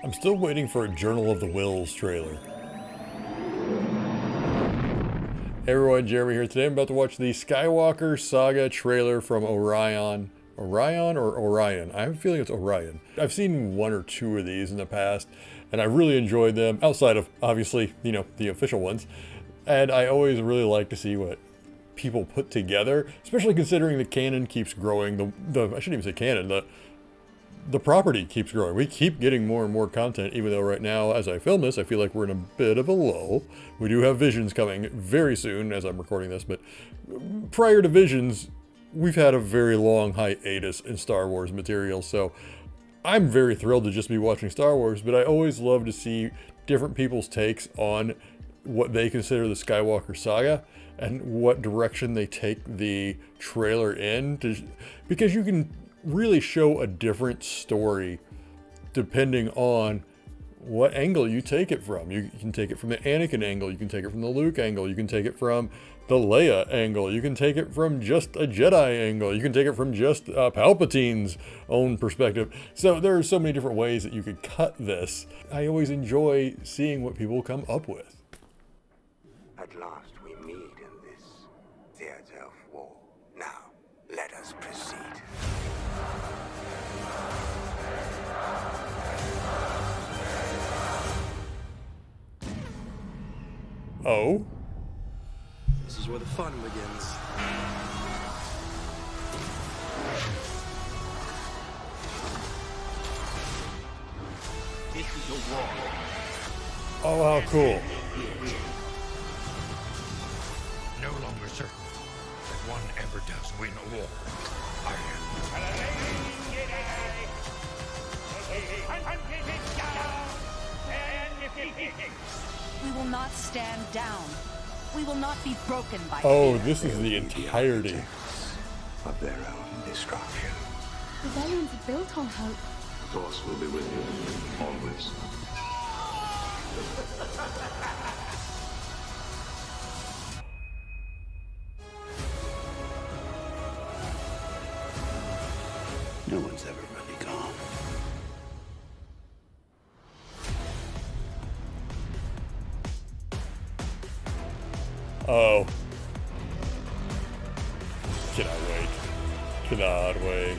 I'm still waiting for a Journal of the Wills trailer. Hey everyone, Jeremy here. Today I'm about to watch the Skywalker Saga trailer from Oryon. Oryon or Orion? I have a feeling it's Orion. I've seen one or two of these in the past, and I really enjoyed them, outside of, obviously, the official ones. And I always really like to see what people put together, especially considering the canon keeps growing. I shouldn't even say canon, the property keeps growing. We keep getting more and more content, even though right now, as I film this, I feel like we're in a bit of a lull. We do have Visions coming very soon as I'm recording this, but prior to Visions, we've had a very long hiatus in Star Wars material, so I'm very thrilled to just be watching Star Wars, but I always love to see different people's takes on what they consider the Skywalker Saga and what direction they take the trailer in, because you can really show a different story depending on what angle you take it from. You can take it from the Anakin angle, you can take it from the Luke angle, you can take it from the Leia angle, you can take it from just a Jedi angle, you can take it from just Palpatine's own perspective. So there are so many different ways that you could cut this. I always enjoy seeing what people come up with. At last we meet in this theater of war. Now, let us proceed. Oh? This is where the fun begins. This is a war. Oh, how cool. No longer certain that one ever does win a war. Are you? We will not stand down. We will not be broken by Oh, fear. this is the entirety. Of their own destruction. Rebellions are built on hope. Force will be with you, always. No one's ever really gone. Oh. Cannot wait. Cannot wait.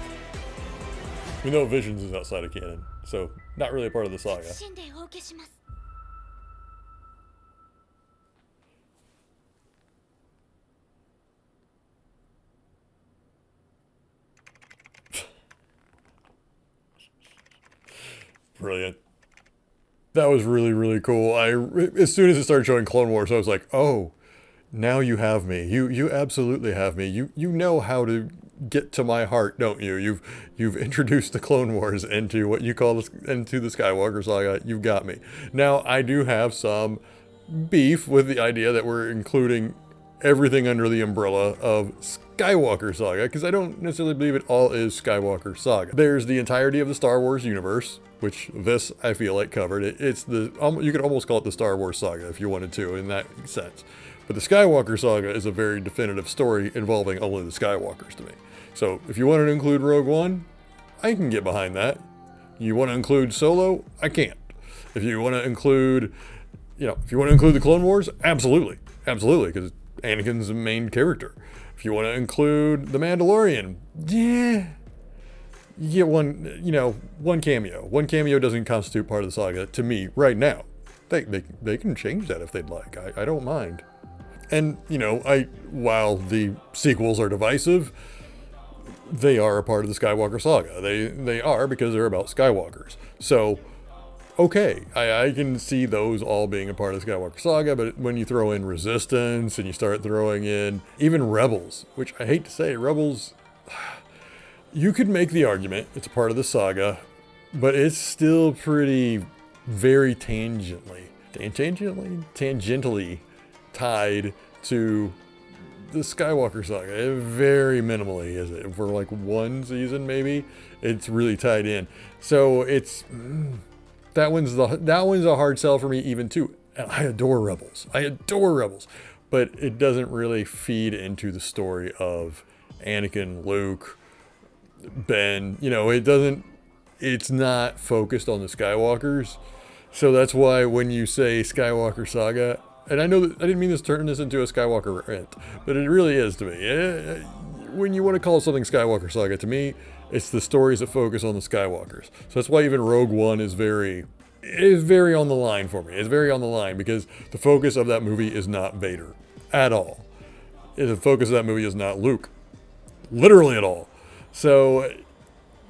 We know Visions is outside of canon, so not really a part of the saga. Brilliant. That was really, really cool. As soon as it started showing Clone Wars, I was like, oh, now you have me. You absolutely have me. You know how to get to my heart, don't you? You've introduced the Clone Wars into what you call into the Skywalker Saga. You've got me. Now, I do have some beef with the idea that we're including everything under the umbrella of Skywalker Saga, because I don't necessarily believe it all is Skywalker Saga. There's the entirety of the Star Wars universe, which this, I feel like, covered. It's you could almost call it the Star Wars Saga if you wanted to, in that sense. But the Skywalker Saga is a very definitive story involving only the Skywalkers to me. So if you wanted to include Rogue One, I can get behind that. You want to include Solo? I can't. If you want to include, if you want to include the Clone Wars, absolutely. Absolutely, because Anakin's the main character. If you want to include the Mandalorian, yeah. You get one cameo. One cameo doesn't constitute part of the saga to me right now. They can change that if they'd like. I don't mind. And, while the sequels are divisive, they are a part of the Skywalker Saga. They are, because they're about Skywalkers. So, okay, I can see those all being a part of the Skywalker Saga, but when you throw in Resistance and you start throwing in even Rebels, which I hate to say, Rebels, you could make the argument it's a part of the saga, but it's still very tangentially tied to the Skywalker Saga. Very minimally, is it? For like one season, maybe, it's really tied in. So it's that one's a hard sell for me, even too. And I adore Rebels, but it doesn't really feed into the story of Anakin, Luke, Ben. It doesn't. it's not focused on the Skywalkers. So that's why when you say Skywalker Saga, and I know that I didn't mean to turn this into a Skywalker rant, but it really is to me. When you want to call something Skywalker Saga, to me, it's the stories that focus on the Skywalkers. So that's why even Rogue One is very on the line for me. It's very on the line because the focus of that movie is not Vader at all. The focus of that movie is not Luke, literally at all. So,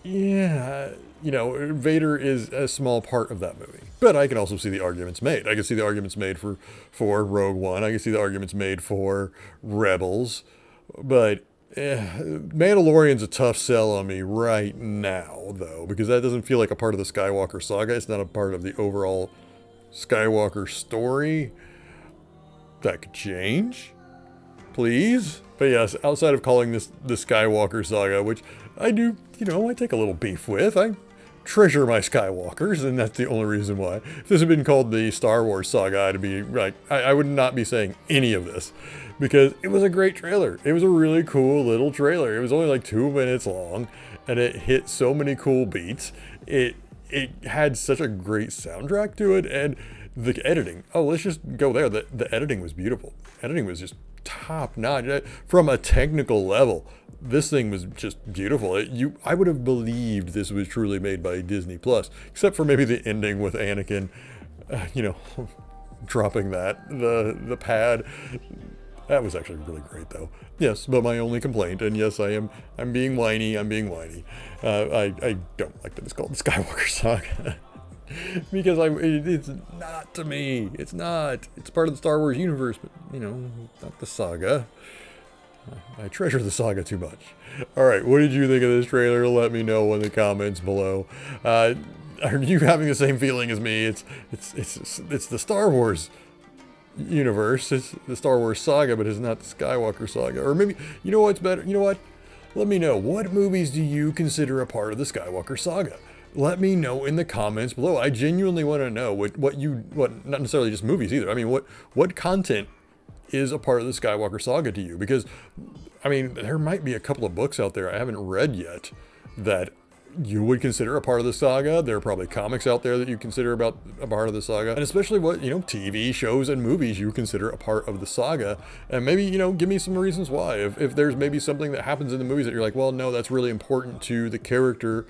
yeah, you know, Vader is a small part of that movie. But I can also see the arguments made. I can see the arguments made for Rogue One. I can see the arguments made for Rebels. But Mandalorian's a tough sell on me right now, though, because that doesn't feel like a part of the Skywalker saga. It's not a part of the overall Skywalker story. That could change, please. But yes, outside of calling this the Skywalker saga, which I do, you know, I take a little beef with. I treasure my Skywalkers, and that's the only reason why. If this had been called the Star Wars saga, I'd be like, I would not be saying any of this, because it was a great trailer. It was a really cool little trailer. It was only like 2 minutes long, and it hit so many cool beats. It had such a great soundtrack to it, and the editing. Oh, let's just go there. The editing was beautiful. Editing was just top notch from a technical level. This thing was just beautiful. I would have believed this was truly made by Disney Plus, except for maybe the ending with Anakin, you know, dropping the pad. That was actually really great, though. Yes, but my only complaint, and yes, I'm being whiny. I don't like that it's called the Skywalker Saga. Because it's not to me. It's not. It's part of the Star Wars universe, but, you know, not the saga. I treasure the saga too much. All right, what did you think of this trailer? Let me know in the comments below. Are you having the same feeling as me? It's the Star Wars universe. It's the Star Wars saga, but it's not the Skywalker saga. Or maybe, you know what's better? You know what? Let me know. What movies do you consider a part of the Skywalker saga? Let me know in the comments below. I genuinely want to know what not necessarily just movies either. I mean, what content is a part of the Skywalker saga to you? Because, I mean, there might be a couple of books out there I haven't read yet that you would consider a part of the saga. There are probably comics out there that you consider about a part of the saga, and especially what, you know, TV shows and movies you consider a part of the saga. And maybe, you know, give me some reasons why. If there's maybe something that happens in the movies that you're like, well, no, that's really important to the character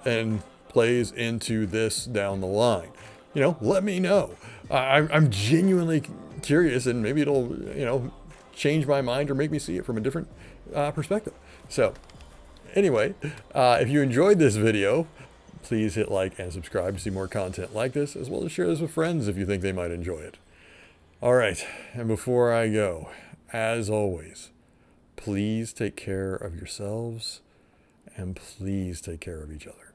and plays into this down the line, you know, let me know. I'm genuinely curious, and maybe it'll, you know, change my mind or make me see it from a different perspective. So anyway, if you enjoyed this video, please hit like and subscribe to see more content like this, as well as share this with friends if you think they might enjoy it. All right, and before I go, as always, please take care of yourselves, and please take care of each other.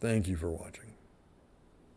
Thank you for watching.